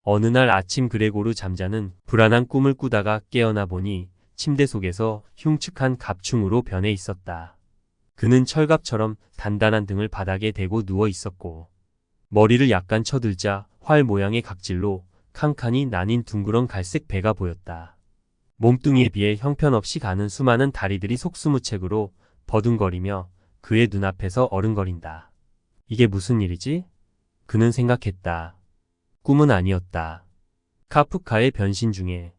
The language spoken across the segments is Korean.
어느 날 아침 그레고르 잠자는 불안한 꿈을 꾸다가 깨어나 보니 침대 속에서 흉측한 갑충으로 변해 있었다. 그는 철갑처럼 단단한 등을 바닥에 대고 누워 있었고 머리를 약간 쳐들자 활 모양의 각질로 칸칸이 나뉜 둥그런 갈색 배가 보였다. 몸뚱이에 비해 형편없이 가는 수많은 다리들이 속수무책으로 버둥거리며 그의 눈앞에서 어른거린다. 이게 무슨 일이지? 그는 생각했다. 꿈은 아니었다. 카프카의 변신 중에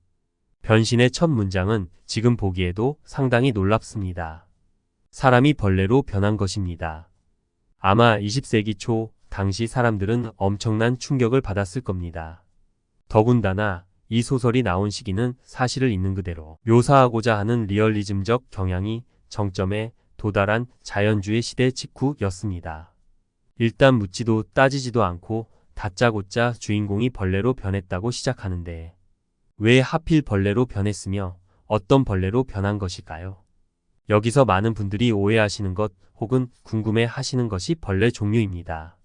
변신의 첫 문장은 지금 보기에도 상당히 놀랍습니다. 사람이 벌레로 변한 것입니다. 아마 20세기 초 당시 사람들은 엄청난 충격을 받았을 겁니다. 더군다나 이 소설이 나온 시기는 사실을 있는 그대로 묘사하고자 하는 리얼리즘적 경향이 정점에 도달한 자연주의 시대 직후였습니다. 일단 묻지도 따지지도 않고 다짜고짜 주인공이 벌레로 변했다고 시작하는데 왜 하필 벌레로 변했으며 어떤 벌레로 변한 것일까요? 여기서 많은 분들이 오해하시는 것 혹은 궁금해 하시는 것이 벌레 종류입니다.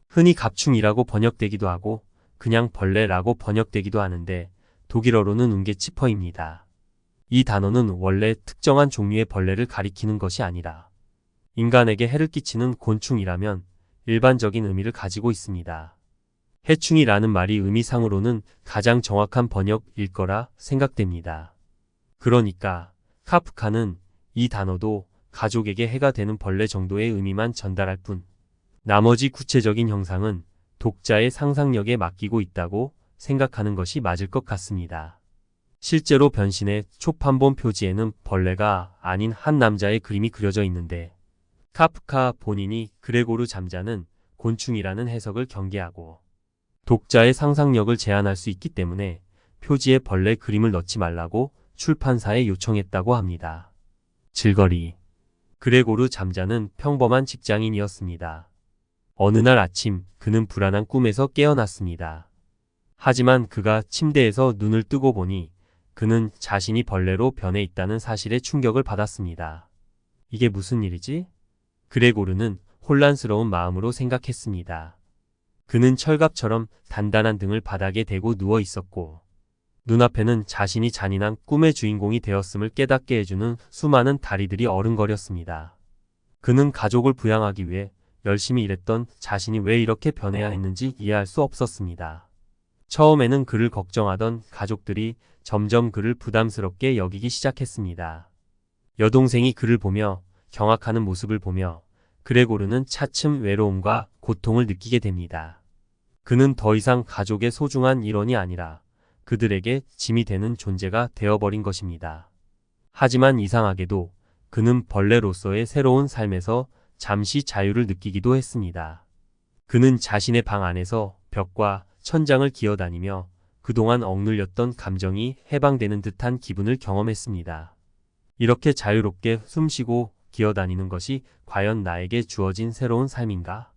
흔히 갑충이라고 번역되기도 하고 그냥 벌레라고 번역되기도 하는데 독일어로는 웅게치퍼입니다. 이 단어는 원래 특정한 종류의 벌레를 가리키는 것이 아니라 인간에게 해를 끼치는 곤충이라면 일반적인 의미를 가지고 있습니다. 해충이라는 말이 의미상으로는 가장 정확한 번역일 거라 생각됩니다. 그러니까 카프카는 이 단어도 가족에게 해가 되는 벌레 정도의 의미만 전달할 뿐 나머지 구체적인 형상은 독자의 상상력에 맡기고 있다고 생각하는 것이 맞을 것 같습니다. 실제로 변신의 초판본 표지에는 벌레가 아닌 한 남자의 그림이 그려져 있는데 카프카 본인이 그레고르 잠자는 곤충이라는 해석을 경계하고 독자의 상상력을 제한할 수 있기 때문에 표지에 벌레 그림을 넣지 말라고 출판사에 요청했다고 합니다. 질거리. 그레고르 잠자는 평범한 직장인이었습니다. 어느 날 아침 그는 불안한 꿈에서 깨어났습니다. 하지만 그가 침대에서 눈을 뜨고 보니 그는 자신이 벌레로 변해 있다는 사실에 충격을 받았습니다. 이게 무슨 일이지? 그레고르는 혼란스러운 마음으로 생각했습니다. 그는 철갑처럼 단단한 등을 바닥에 대고 누워 있었고 눈앞에는 자신이 잔인한 꿈의 주인공이 되었음을 깨닫게 해주는 수많은 다리들이 어른거렸습니다. 그는 가족을 부양하기 위해 열심히 일했던 자신이 왜 이렇게 변해야 했는지 이해할 수 없었습니다. 처음에는 그를 걱정하던 가족들이 점점 그를 부담스럽게 여기기 시작했습니다. 여동생이 그를 보며 경악하는 모습을 보며 그레고르는 차츰 외로움과 고통을 느끼게 됩니다. 그는 더 이상 가족의 소중한 일원이 아니라 그들에게 짐이 되는 존재가 되어버린 것입니다. 하지만 이상하게도 그는 벌레로서의 새로운 삶에서 잠시 자유를 느끼기도 했습니다. 그는 자신의 방 안에서 벽과 천장을 기어다니며 그동안 억눌렸던 감정이 해방되는 듯한 기분을 경험했습니다. 이렇게 자유롭게 숨쉬고 기어다니는 것이 과연 나에게 주어진 새로운 삶인가?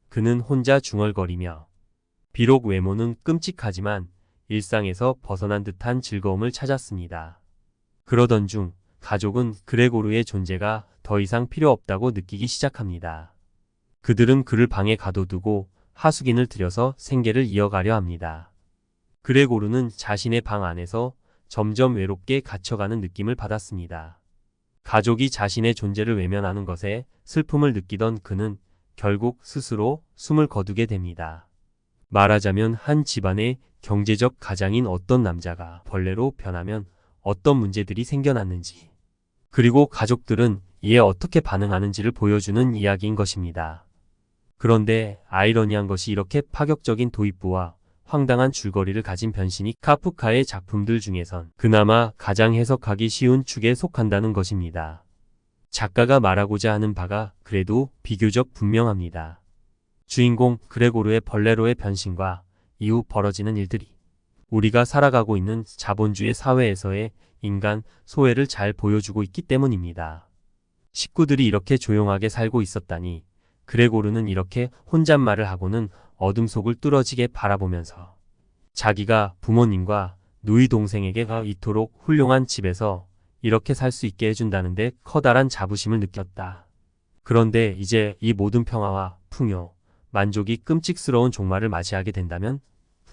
그는 혼자 중얼거리며 비록 외모는 끔찍하지만 일상에서 벗어난 듯한 즐거움을 찾았습니다. 그러던 중 가족은 그레고르의 존재가 더 이상 필요 없다고 느끼기 시작합니다. 그들은 그를 방에 가둬두고 하수긴을 들여서 생계를 이어가려 합니다. 그레고르는 자신의 방 안에서 점점 외롭게 갇혀가는 느낌을 받았습니다. 가족이 자신의 존재를 외면하는 것에 슬픔을 느끼던 그는 결국 스스로 숨을 거두게 됩니다. 말하자면 한 집안의 경제적 가장인 어떤 남자가 벌레로 변하면 어떤 문제들이 생겨났는지, 그리고 가족들은 이에 어떻게 반응하는지를 보여주는 이야기인 것입니다. 그런데 아이러니한 것이 이렇게 파격적인 도입부와 황당한 줄거리를 가진 변신이 카프카의 작품들 중에선 그나마 가장 해석하기 쉬운 축에 속한다는 것입니다. 작가가 말하고자 하는 바가 그래도 비교적 분명합니다. 주인공 그레고르의 벌레로의 변신과 이후 벌어지는 일들이 우리가 살아가고 있는 자본주의 사회에서의 인간 소외를 잘 보여주고 있기 때문입니다. 식구들이 이렇게 조용하게 살고 있었다니 그레고르는 이렇게 혼잣말을 하고는 어둠 속을 뚫어지게 바라보면서 자기가 부모님과 누이 동생에게 이토록 훌륭한 집에서 이렇게 살 수 있게 해준다는데 커다란 자부심을 느꼈다. 그런데 이제 이 모든 평화와 풍요, 만족이 끔찍스러운 종말을 맞이하게 된다면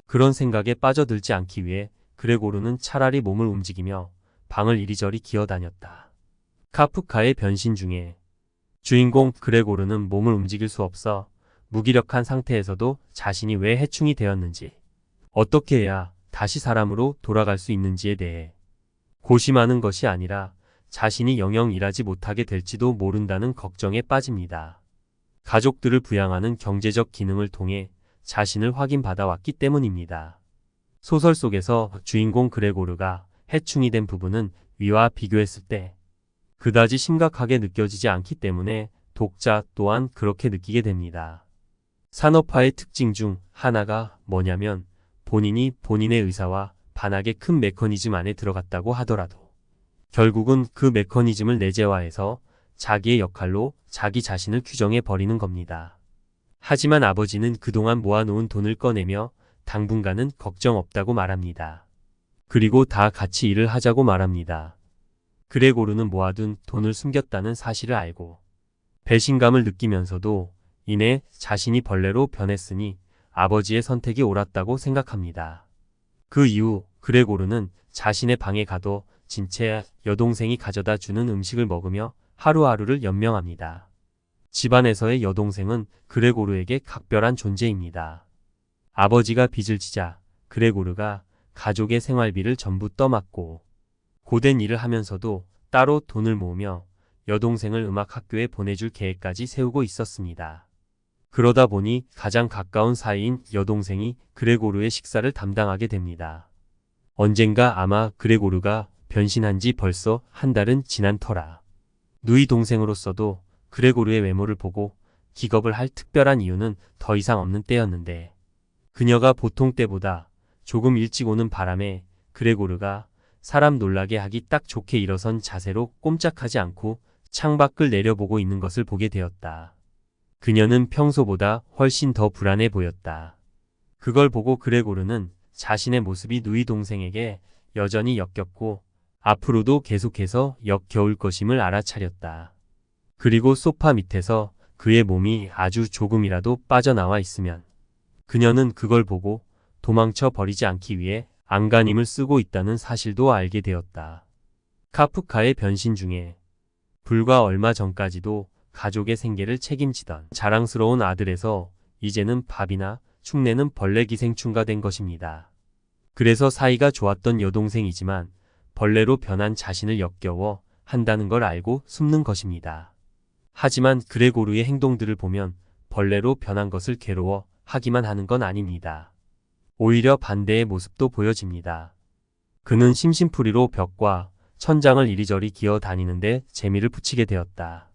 그런 생각에 빠져들지 않기 위해 그레고르는 차라리 몸을 움직이며 방을 이리저리 기어다녔다. 카프카의 변신 중에 주인공 그레고르는 몸을 움직일 수 없어 무기력한 상태에서도 자신이 왜 해충이 되었는지, 어떻게 해야 다시 사람으로 돌아갈 수 있는지에 대해 고심하는 것이 아니라 자신이 영영 일하지 못하게 될지도 모른다는 걱정에 빠집니다. 가족들을 부양하는 경제적 기능을 통해 자신을 확인받아 왔기 때문입니다. 소설 속에서 주인공 그레고르가 해충이 된 부분은 위와 비교했을 때 그다지 심각하게 느껴지지 않기 때문에 독자 또한 그렇게 느끼게 됩니다. 산업화의 특징 중 하나가 뭐냐면 본인이 본인의 의사와 반하게 큰 메커니즘 안에 들어갔다고 하더라도 결국은 그 메커니즘을 내재화해서 자기의 역할로 자기 자신을 규정해 버리는 겁니다. 하지만 아버지는 그동안 모아놓은 돈을 꺼내며 당분간은 걱정 없다고 말합니다. 그리고 다 같이 일을 하자고 말합니다. 그레고르는 모아둔 돈을 숨겼다는 사실을 알고 배신감을 느끼면서도 이내 자신이 벌레로 변했으니 아버지의 선택이 옳았다고 생각합니다. 그 이후 그레고르는 자신의 방에 가둬 진채 여동생이 가져다 주는 음식을 먹으며 하루하루를 연명합니다. 집안에서의 여동생은 그레고르에게 각별한 존재입니다. 아버지가 빚을 지자 그레고르가 가족의 생활비를 전부 떠맡고 고된 일을 하면서도 따로 돈을 모으며 여동생을 음악학교에 보내줄 계획까지 세우고 있었습니다. 그러다 보니 가장 가까운 사이인 여동생이 그레고르의 식사를 담당하게 됩니다. 언젠가 아마 그레고르가 변신한 지 벌써 한 달은 지난 터라 누이 동생으로서도 그레고르의 외모를 보고 기겁을 할 특별한 이유는 더 이상 없는 때였는데 그녀가 보통 때보다 조금 일찍 오는 바람에 그레고르가 사람 놀라게 하기 딱 좋게 일어선 자세로 꼼짝하지 않고 창밖을 내려보고 있는 것을 보게 되었다. 그녀는 평소보다 훨씬 더 불안해 보였다. 그걸 보고 그레고르는 자신의 모습이 누이 동생에게 여전히 역겹고 앞으로도 계속해서 역겨울 것임을 알아차렸다. 그리고 소파 밑에서 그의 몸이 아주 조금이라도 빠져나와 있으면 그녀는 그걸 보고 도망쳐 버리지 않기 위해 안간힘을 쓰고 있다는 사실도 알게 되었다. 카프카의 변신 중에 불과 얼마 전까지도 가족의 생계를 책임지던 자랑스러운 아들에서 이제는 밥이나 축내는 벌레 기생충가 된 것입니다. 그래서 사이가 좋았던 여동생이지만 벌레로 변한 자신을 역겨워 한다는 걸 알고 숨는 것입니다. 하지만 그레고르의 행동들을 보면 벌레로 변한 것을 괴로워 하기만 하는 건 아닙니다. 오히려 반대의 모습도 보여집니다. 그는 심심풀이로 벽과 천장을 이리저리 기어 다니는데 재미를 붙이게 되었다.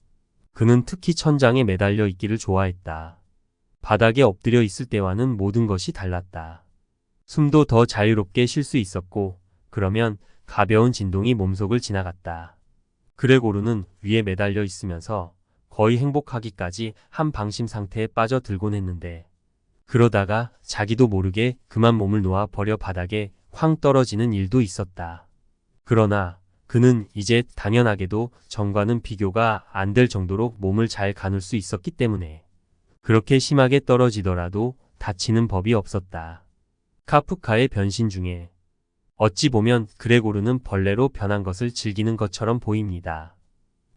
그는 특히 천장에 매달려 있기를 좋아했다. 바닥에 엎드려 있을 때와는 모든 것이 달랐다. 숨도 더 자유롭게 쉴 수 있었고 그러면 가벼운 진동이 몸속을 지나갔다. 그레고르는 위에 매달려 있으면서 거의 행복하기까지 한 방심 상태에 빠져들곤 했는데 그러다가 자기도 모르게 그만 몸을 놓아 버려 바닥에 쾅 떨어지는 일도 있었다. 그러나 그는 이제 당연하게도 전과는 비교가 안 될 정도로 몸을 잘 가눌 수 있었기 때문에 그렇게 심하게 떨어지더라도 다치는 법이 없었다. 카프카의 변신 중에 어찌 보면 그레고르는 벌레로 변한 것을 즐기는 것처럼 보입니다.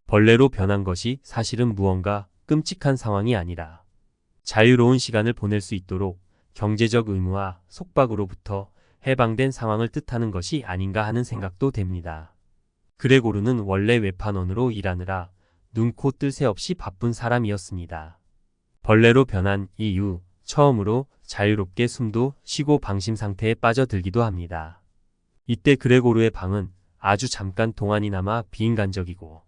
벌레로 변한 것이 사실은 무언가 끔찍한 상황이 아니라 자유로운 시간을 보낼 수 있도록 경제적 의무와 속박으로부터 해방된 상황을 뜻하는 것이 아닌가 하는 생각도 됩니다. 그레고르는 원래 외판원으로 일하느라 눈코 뜰 새 없이 바쁜 사람이었습니다. 벌레로 변한 이후 처음으로 자유롭게 숨도 쉬고 방심 상태에 빠져들기도 합니다. 이때 그레고르의 방은 아주 잠깐 동안이나마 비인간적이고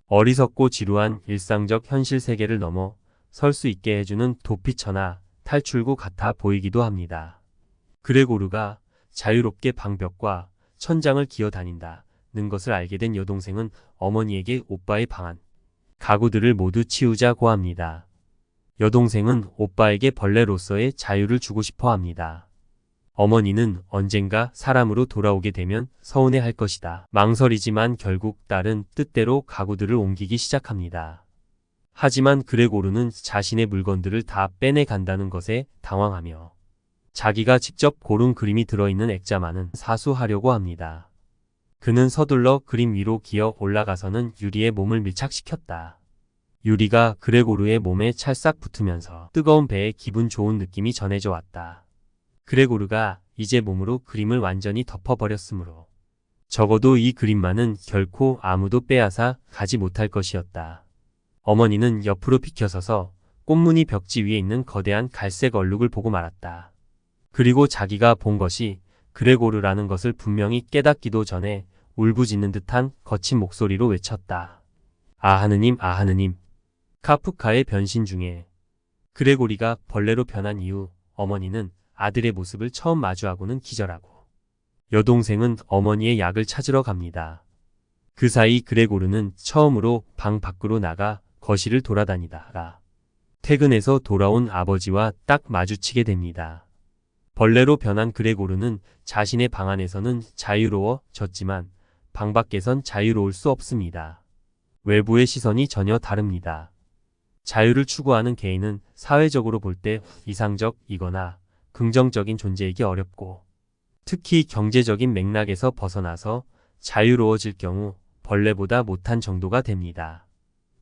어리석고 지루한 일상적 현실 세계를 넘어 설 수 있게 해주는 도피처나 탈출구 같아 보이기도 합니다. 그레고르가 자유롭게 방벽과 천장을 기어다닌다는 것을 알게 된 여동생은 어머니에게 오빠의 방안, 가구들을 모두 치우자고 합니다. 여동생은 오빠에게 벌레로서의 자유를 주고 싶어 합니다. 어머니는 언젠가 사람으로 돌아오게 되면 서운해할 것이다. 망설이지만 결국 딸은 뜻대로 가구들을 옮기기 시작합니다. 하지만 그레고르는 자신의 물건들을 다 빼내간다는 것에 당황하며 자기가 직접 고른 그림이 들어있는 액자만은 사수하려고 합니다. 그는 서둘러 그림 위로 기어 올라가서는 유리의 몸을 밀착시켰다. 유리가 그레고르의 몸에 찰싹 붙으면서 뜨거운 배에 기분 좋은 느낌이 전해져 왔다. 그레고르가 이제 몸으로 그림을 완전히 덮어버렸으므로 적어도 이 그림만은 결코 아무도 빼앗아 가지 못할 것이었다. 어머니는 옆으로 비켜서서 꽃무늬 벽지 위에 있는 거대한 갈색 얼룩을 보고 말았다. 그리고 자기가 본 것이 그레고르라는 것을 분명히 깨닫기도 전에 울부짖는 듯한 거친 목소리로 외쳤다. 아 하느님, 아 하느님. 카프카의 변신 중에 그레고리가 벌레로 변한 이후 어머니는 아들의 모습을 처음 마주하고는 기절하고 여동생은 어머니의 약을 찾으러 갑니다. 그 사이 그레고르는 처음으로 방 밖으로 나가 거실을 돌아다니다가 퇴근해서 돌아온 아버지와 딱 마주치게 됩니다. 벌레로 변한 그레고르는 자신의 방 안에서는 자유로워졌지만 방 밖에선 자유로울 수 없습니다. 외부의 시선이 전혀 다릅니다. 자유를 추구하는 개인은 사회적으로 볼 때 이상적이거나 긍정적인 존재이기 어렵고 특히 경제적인 맥락에서 벗어나서 자유로워질 경우 벌레보다 못한 정도가 됩니다.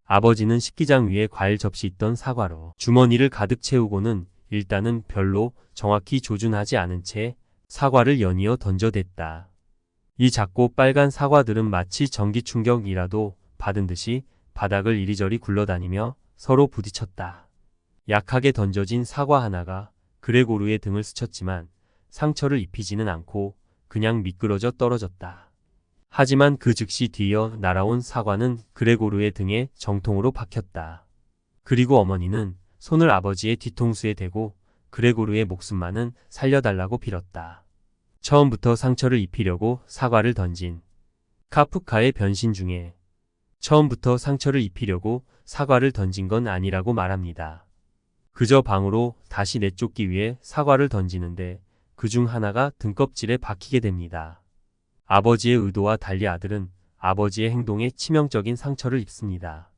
아버지는 식기장 위에 과일 접시 있던 사과로 주머니를 가득 채우고는 일단은 별로 정확히 조준하지 않은 채 사과를 연이어 던져댔다. 이 작고 빨간 사과들은 마치 전기 충격이라도 받은 듯이 바닥을 이리저리 굴러다니며 서로 부딪혔다. 약하게 던져진 사과 하나가 그레고르의 등을 스쳤지만 상처를 입히지는 않고 그냥 미끄러져 떨어졌다. 하지만 그 즉시 뒤이어 날아온 사과는 그레고르의 등에 정통으로 박혔다. 그리고 어머니는 손을 아버지의 뒤통수에 대고 그레고르의 목숨만은 살려달라고 빌었다. 처음부터 상처를 입히려고 사과를 던진 카프카의 변신 중에 처음부터 상처를 입히려고 사과를 던진 건 아니라고 말합니다. 그저 방으로 다시 내쫓기 위해 사과를 던지는데 그중 하나가 등껍질에 박히게 됩니다. 아버지의 의도와 달리 아들은 아버지의 행동에 치명적인 상처를 입습니다.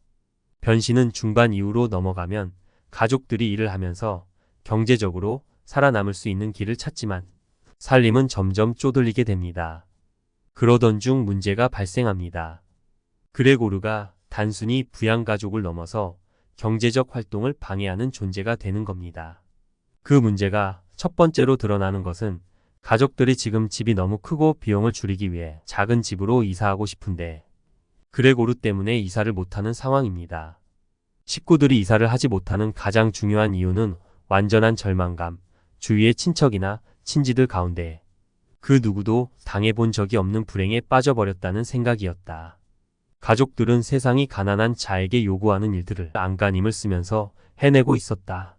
변신은 중반 이후로 넘어가면 가족들이 일을 하면서 경제적으로 살아남을 수 있는 길을 찾지만 살림은 점점 쪼들리게 됩니다. 그러던 중 문제가 발생합니다. 그레고르가 단순히 부양가족을 넘어서 경제적 활동을 방해하는 존재가 되는 겁니다. 그 문제가 첫 번째로 드러나는 것은 가족들이 지금 집이 너무 크고 비용을 줄이기 위해 작은 집으로 이사하고 싶은데 그레고르 때문에 이사를 못하는 상황입니다. 식구들이 이사를 하지 못하는 가장 중요한 이유는 완전한 절망감, 주위의 친척이나 친지들 가운데 그 누구도 당해본 적이 없는 불행에 빠져버렸다는 생각이었다. 가족들은 세상이 가난한 자에게 요구하는 일들을 안간힘을 쓰면서 해내고 있었다.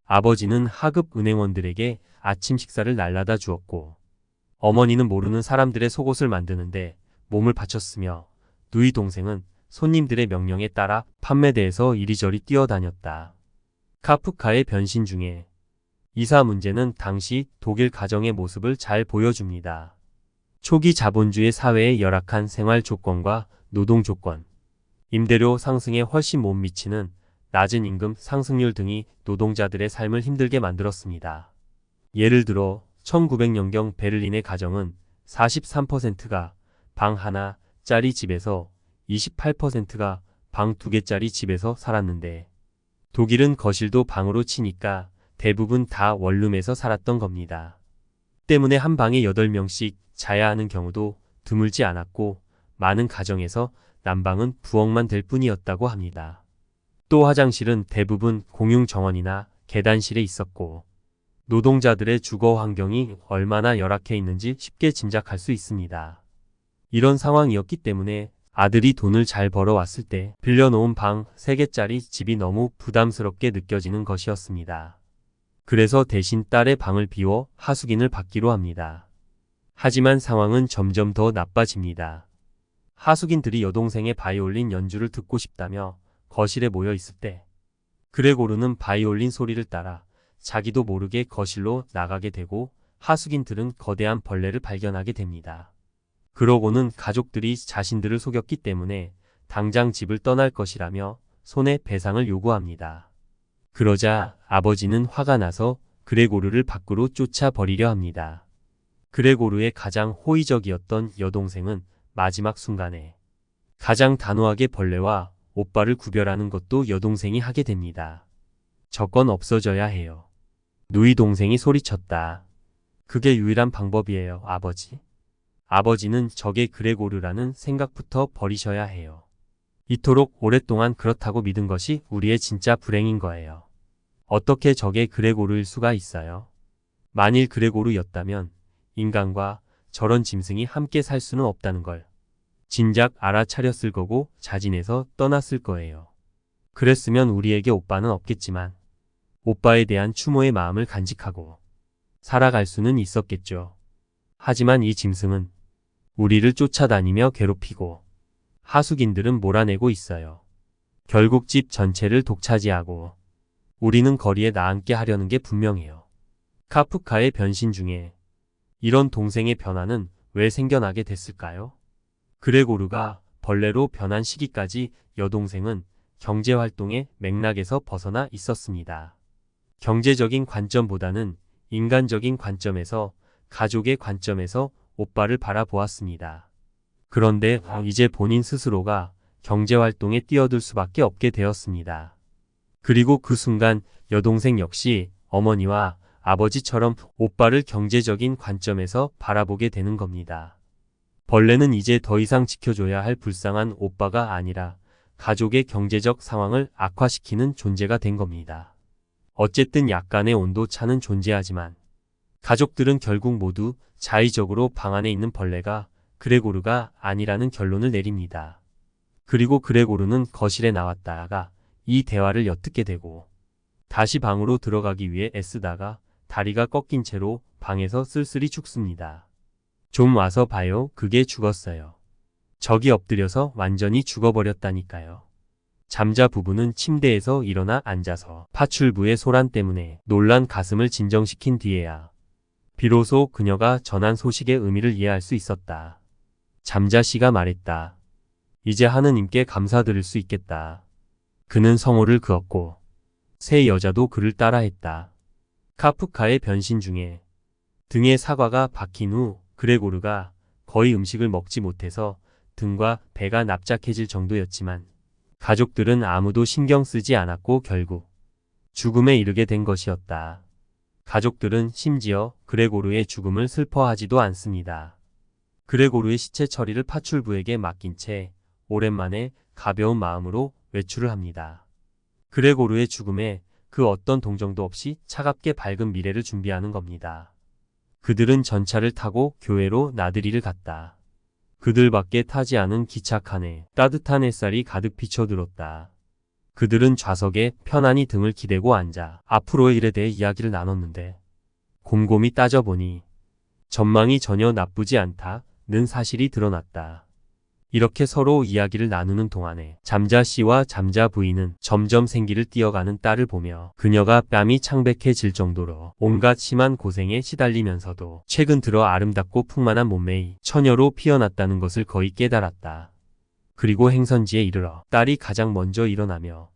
아버지는 하급 은행원들에게 아침 식사를 날라다 주었고 어머니는 모르는 사람들의 속옷을 만드는데 몸을 바쳤으며 누이 동생은 손님들의 명령에 따라 판매대에서 이리저리 뛰어다녔다. 카프카의 변신 중에 이사 문제는 당시 독일 가정의 모습을 잘 보여줍니다. 초기 자본주의 사회의 열악한 생활 조건과 노동 조건, 임대료 상승에 훨씬 못 미치는 낮은 임금 상승률 등이 노동자들의 삶을 힘들게 만들었습니다. 예를 들어 1900년경 베를린의 가정은 43%가 방 하나짜리 집에서 28%가 방 2개짜리 집에서 살았는데 독일은 거실도 방으로 치니까 대부분 다 원룸에서 살았던 겁니다. 때문에 한 방에 8명씩 자야 하는 경우도 드물지 않았고 많은 가정에서 난방은 부엌만 될 뿐이었다고 합니다. 또 화장실은 대부분 공용 정원이나 계단실에 있었고 노동자들의 주거 환경이 얼마나 열악해 있는지 쉽게 짐작할 수 있습니다. 이런 상황이었기 때문에 아들이 돈을 잘 벌어왔을 때 빌려놓은 방 3개짜리 집이 너무 부담스럽게 느껴지는 것이었습니다. 그래서 대신 딸의 방을 비워 하숙인을 받기로 합니다. 하지만 상황은 점점 더 나빠집니다. 하숙인들이 여동생의 바이올린 연주를 듣고 싶다며 거실에 모여 있을 때 그레고르는 바이올린 소리를 따라 자기도 모르게 거실로 나가게 되고 하숙인들은 거대한 벌레를 발견하게 됩니다. 그러고는 가족들이 자신들을 속였기 때문에 당장 집을 떠날 것이라며 손에 배상을 요구합니다. 그러자 아버지는 화가 나서 그레고르를 밖으로 쫓아버리려 합니다. 그레고르의 가장 호의적이었던 여동생은 마지막 순간에 가장 단호하게 벌레와 오빠를 구별하는 것도 여동생이 하게 됩니다. 저건 없어져야 해요. 누이 동생이 소리쳤다. 그게 유일한 방법이에요, 아버지. 아버지는 적의 그레고르라는 생각부터 버리셔야 해요. 이토록 오랫동안 그렇다고 믿은 것이 우리의 진짜 불행인 거예요. 어떻게 적의 그레고르일 수가 있어요? 만일 그레고르였다면 인간과 저런 짐승이 함께 살 수는 없다는 걸 진작 알아차렸을 거고 자진해서 떠났을 거예요. 그랬으면 우리에게 오빠는 없겠지만 오빠에 대한 추모의 마음을 간직하고 살아갈 수는 있었겠죠. 하지만 이 짐승은 우리를 쫓아다니며 괴롭히고 하숙인들은 몰아내고 있어요. 결국 집 전체를 독차지하고 우리는 거리에 나앉게 하려는 게 분명해요. 카프카의 변신 중에 이런 동생의 변화는 왜 생겨나게 됐을까요? 그레고르가 벌레로 변한 시기까지 여동생은 경제활동의 맥락에서 벗어나 있었습니다. 경제적인 관점보다는 인간적인 관점에서, 가족의 관점에서 오빠를 바라보았습니다. 그런데 이제 본인 스스로가 경제활동에 뛰어들 수밖에 없게 되었습니다. 그리고 그 순간 여동생 역시 어머니와 아버지처럼 오빠를 경제적인 관점에서 바라보게 되는 겁니다. 벌레는 이제 더 이상 지켜줘야 할 불쌍한 오빠가 아니라 가족의 경제적 상황을 악화시키는 존재가 된 겁니다. 어쨌든 약간의 온도 차는 존재하지만 가족들은 결국 모두 자의적으로 방 안에 있는 벌레가 그레고르가 아니라는 결론을 내립니다. 그리고 그레고르는 거실에 나왔다가 이 대화를 엿듣게 되고 다시 방으로 들어가기 위해 애쓰다가 다리가 꺾인 채로 방에서 쓸쓸히 죽습니다. 좀 와서 봐요. 그게 죽었어요. 적이 엎드려서 완전히 죽어버렸다니까요. 잠자 부부는 침대에서 일어나 앉아서 파출부의 소란 때문에 놀란 가슴을 진정시킨 뒤에야 비로소 그녀가 전한 소식의 의미를 이해할 수 있었다. 잠자 씨가 말했다. 이제 하느님께 감사드릴 수 있겠다. 그는 성호를 그었고 세 여자도 그를 따라했다. 카프카의 변신 중에 등에 사과가 박힌 후 그레고르가 거의 음식을 먹지 못해서 등과 배가 납작해질 정도였지만 가족들은 아무도 신경 쓰지 않았고 결국 죽음에 이르게 된 것이었다. 가족들은 심지어 그레고르의 죽음을 슬퍼하지도 않습니다. 그레고르의 시체 처리를 파출부에게 맡긴 채 오랜만에 가벼운 마음으로 외출을 합니다. 그레고르의 죽음에 그 어떤 동정도 없이 차갑게 밝은 미래를 준비하는 겁니다. 그들은 전차를 타고 교회로 나들이를 갔다. 그들밖에 타지 않은 기차 칸에 따뜻한 햇살이 가득 비춰들었다. 그들은 좌석에 편안히 등을 기대고 앉아 앞으로의 일에 대해 이야기를 나눴는데 곰곰이 따져보니 전망이 전혀 나쁘지 않다는 사실이 드러났다. 이렇게 서로 이야기를 나누는 동안에 잠자 씨와 잠자 부인은 점점 생기를 띄어가는 딸을 보며 그녀가 뺨이 창백해질 정도로 온갖 심한 고생에 시달리면서도 최근 들어 아름답고 풍만한 몸매의 처녀로 피어났다는 것을 거의 깨달았다. 그리고 행선지에 이르러 딸이 가장 먼저 일어나며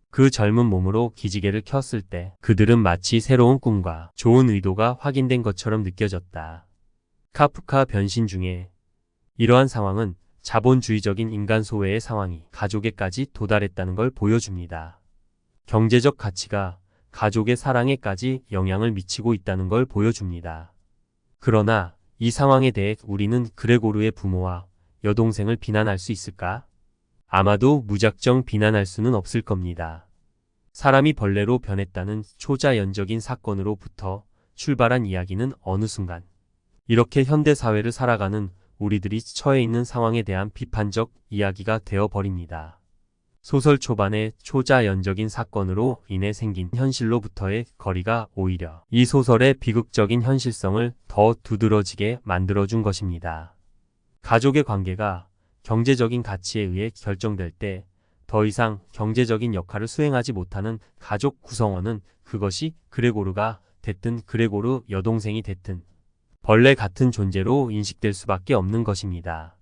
그 젊은 몸으로 기지개를 켰을 때 그들은 마치 새로운 꿈과 좋은 의도가 확인된 것처럼 느껴졌다. 카프카 변신 중에 이러한 상황은 자본주의적인 인간 소외의 상황이 가족에까지 도달했다는 걸 보여줍니다. 경제적 가치가 가족의 사랑에까지 영향을 미치고 있다는 걸 보여줍니다. 그러나 이 상황에 대해 우리는 그레고르의 부모와 여동생을 비난할 수 있을까? 아마도 무작정 비난할 수는 없을 겁니다. 사람이 벌레로 변했다는 초자연적인 사건으로부터 출발한 이야기는 어느 순간 이렇게 현대사회를 살아가는 우리들이 처해 있는 상황에 대한 비판적 이야기가 되어버립니다. 소설 초반의 초자연적인 사건으로 인해 생긴 현실로부터의 거리가 오히려 이 소설의 비극적인 현실성을 더 두드러지게 만들어준 것입니다. 가족의 관계가 경제적인 가치에 의해 결정될 때 더 이상 경제적인 역할을 수행하지 못하는 가족 구성원은 그것이 그레고르가 됐든 그레고르 여동생이 됐든 벌레 같은 존재로 인식될 수밖에 없는 것입니다.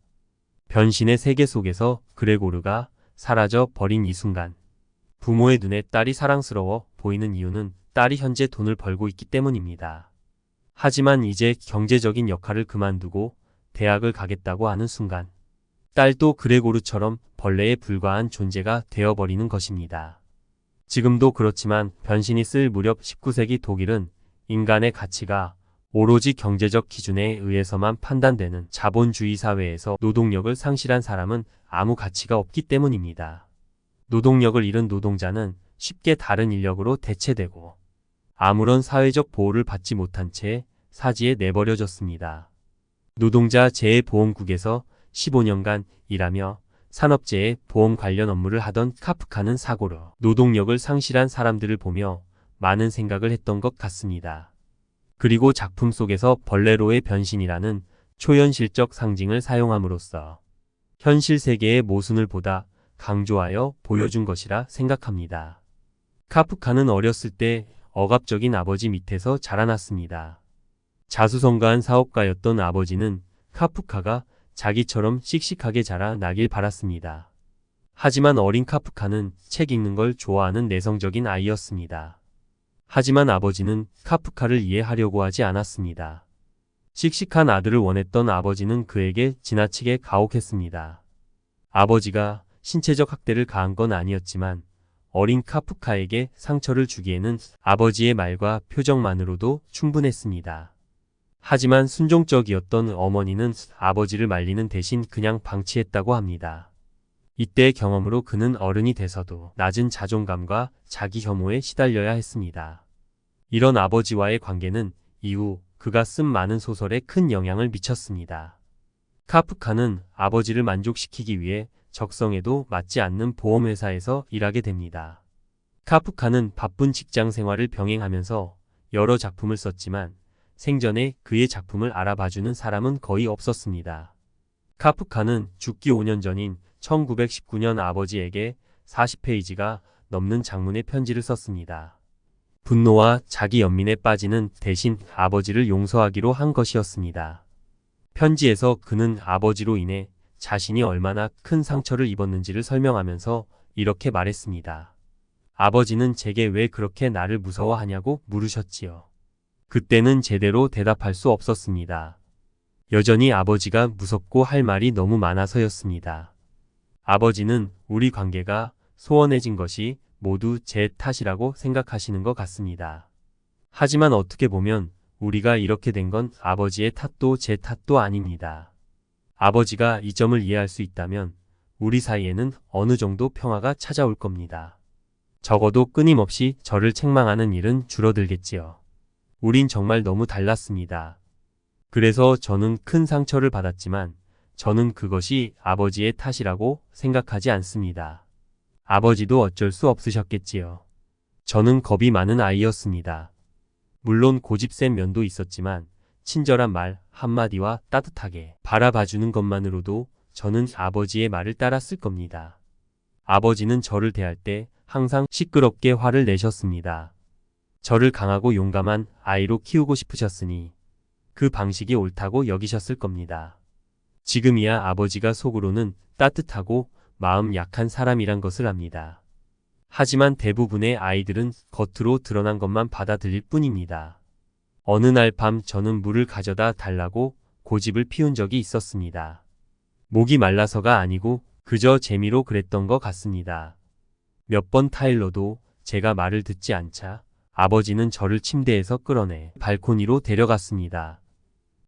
변신의 세계 속에서 그레고르가 사라져 버린 이 순간 부모의 눈에 딸이 사랑스러워 보이는 이유는 딸이 현재 돈을 벌고 있기 때문입니다. 하지만 이제 경제적인 역할을 그만두고 대학을 가겠다고 하는 순간 딸도 그레고르처럼 벌레에 불과한 존재가 되어버리는 것입니다. 지금도 그렇지만 변신이 쓸 무렵 19세기 독일은 인간의 가치가 오로지 경제적 기준에 의해서만 판단되는 자본주의 사회에서 노동력을 상실한 사람은 아무 가치가 없기 때문입니다. 노동력을 잃은 노동자는 쉽게 다른 인력으로 대체되고 아무런 사회적 보호를 받지 못한 채 사지에 내버려졌습니다. 노동자 재해보험국에서 15년간 일하며 산업재해 보험 관련 업무를 하던 카프카는 사고로 노동력을 상실한 사람들을 보며 많은 생각을 했던 것 같습니다. 그리고 작품 속에서 벌레로의 변신이라는 초현실적 상징을 사용함으로써 현실 세계의 모순을 보다 강조하여 보여준 것이라 생각합니다. 카프카는 어렸을 때 억압적인 아버지 밑에서 자라났습니다. 자수성가한 사업가였던 아버지는 카프카가 자기처럼 씩씩하게 자라나길 바랐습니다. 하지만 어린 카프카는 책 읽는 걸 좋아하는 내성적인 아이였습니다. 하지만 아버지는 카프카를 이해하려고 하지 않았습니다. 씩씩한 아들을 원했던 아버지는 그에게 지나치게 가혹했습니다. 아버지가 신체적 학대를 가한 건 아니었지만 어린 카프카에게 상처를 주기에는 아버지의 말과 표정만으로도 충분했습니다. 하지만 순종적이었던 어머니는 아버지를 말리는 대신 그냥 방치했다고 합니다. 이때의 경험으로 그는 어른이 돼서도 낮은 자존감과 자기 혐오에 시달려야 했습니다. 이런 아버지와의 관계는 이후 그가 쓴 많은 소설에 큰 영향을 미쳤습니다. 카프카는 아버지를 만족시키기 위해 적성에도 맞지 않는 보험회사에서 일하게 됩니다. 카프카는 바쁜 직장 생활을 병행하면서 여러 작품을 썼지만 생전에 그의 작품을 알아봐주는 사람은 거의 없었습니다. 카프카는 죽기 5년 전인 1919년 아버지에게 40페이지가 넘는 장문의 편지를 썼습니다. 분노와 자기 연민에 빠지는 대신 아버지를 용서하기로 한 것이었습니다. 편지에서 그는 아버지로 인해 자신이 얼마나 큰 상처를 입었는지를 설명하면서 이렇게 말했습니다. 아버지는 제게 왜 그렇게 나를 무서워하냐고 물으셨지요. 그때는 제대로 대답할 수 없었습니다. 여전히 아버지가 무섭고 할 말이 너무 많아서였습니다. 아버지는 우리 관계가 소원해진 것이 모두 제 탓이라고 생각하시는 것 같습니다. 하지만 어떻게 보면 우리가 이렇게 된 건 아버지의 탓도 제 탓도 아닙니다. 아버지가 이 점을 이해할 수 있다면 우리 사이에는 어느 정도 평화가 찾아올 겁니다. 적어도 끊임없이 저를 책망하는 일은 줄어들겠지요. 우린 정말 너무 달랐습니다. 그래서 저는 큰 상처를 받았지만 저는 그것이 아버지의 탓이라고 생각하지 않습니다. 아버지도 어쩔 수 없으셨겠지요. 저는 겁이 많은 아이였습니다. 물론 고집센 면도 있었지만 친절한 말 한마디와 따뜻하게 바라봐주는 것만으로도 저는 아버지의 말을 따랐을 겁니다. 아버지는 저를 대할 때 항상 시끄럽게 화를 내셨습니다. 저를 강하고 용감한 아이로 키우고 싶으셨으니 그 방식이 옳다고 여기셨을 겁니다. 지금이야 아버지가 속으로는 따뜻하고 마음 약한 사람이란 것을 압니다. 하지만 대부분의 아이들은 겉으로 드러난 것만 받아들일 뿐입니다. 어느 날 밤 저는 물을 가져다 달라고 고집을 피운 적이 있었습니다. 목이 말라서가 아니고 그저 재미로 그랬던 것 같습니다. 몇 번 타일러도 제가 말을 듣지 않자 아버지는 저를 침대에서 끌어내 발코니로 데려갔습니다.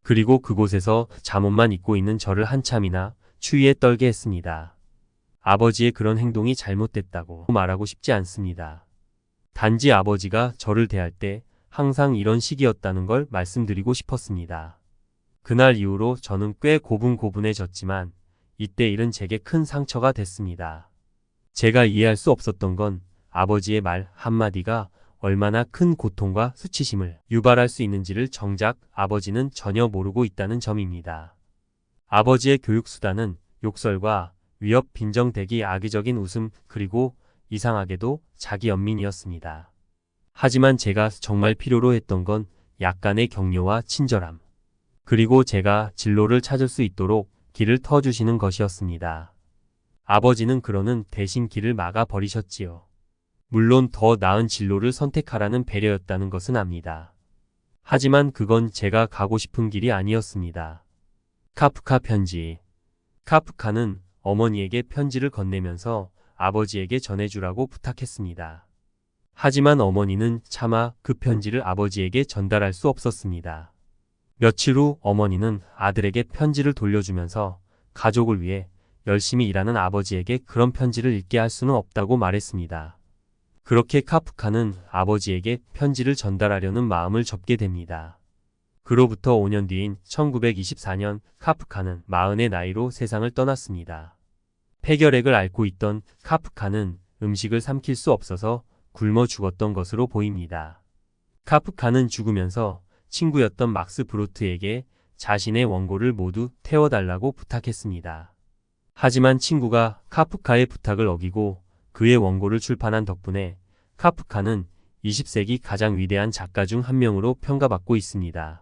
그리고 그곳에서 잠옷만 입고 있는 저를 한참이나 추위에 떨게 했습니다. 아버지의 그런 행동이 잘못됐다고 말하고 싶지 않습니다. 단지 아버지가 저를 대할 때 항상 이런 식이었다는 걸 말씀드리고 싶었습니다. 그날 이후로 저는 꽤 고분고분해졌지만 이때 일은 제게 큰 상처가 됐습니다. 제가 이해할 수 없었던 건 아버지의 말 한마디가 얼마나 큰 고통과 수치심을 유발할 수 있는지를 정작 아버지는 전혀 모르고 있다는 점입니다. 아버지의 교육수단은 욕설과 위협, 빈정대기, 악의적인 웃음, 그리고 이상하게도 자기 연민이었습니다. 하지만 제가 정말 필요로 했던 건 약간의 격려와 친절함, 그리고 제가 진로를 찾을 수 있도록 길을 터주시는 것이었습니다. 아버지는 그러는 대신 길을 막아 버리셨지요. 물론 더 나은 진로를 선택하라는 배려였다는 것은 압니다. 하지만 그건 제가 가고 싶은 길이 아니었습니다. 카프카 편지. 카프카는 어머니에게 편지를 건네면서 아버지에게 전해주라고 부탁했습니다. 하지만 어머니는 차마 그 편지를 아버지에게 전달할 수 없었습니다. 며칠 후 어머니는 아들에게 편지를 돌려주면서 가족을 위해 열심히 일하는 아버지에게 그런 편지를 읽게 할 수는 없다고 말했습니다. 그렇게 카프카는 아버지에게 편지를 전달하려는 마음을 접게 됩니다. 그로부터 5년 뒤인 1924년 카프카는 40의 나이로 세상을 떠났습니다. 폐결핵을 앓고 있던 카프카는 음식을 삼킬 수 없어서 굶어 죽었던 것으로 보입니다. 카프카는 죽으면서 친구였던 막스 브로트에게 자신의 원고를 모두 태워달라고 부탁했습니다. 하지만 친구가 카프카의 부탁을 어기고 그의 원고를 출판한 덕분에 카프카는 20세기 가장 위대한 작가 중 한 명으로 평가받고 있습니다.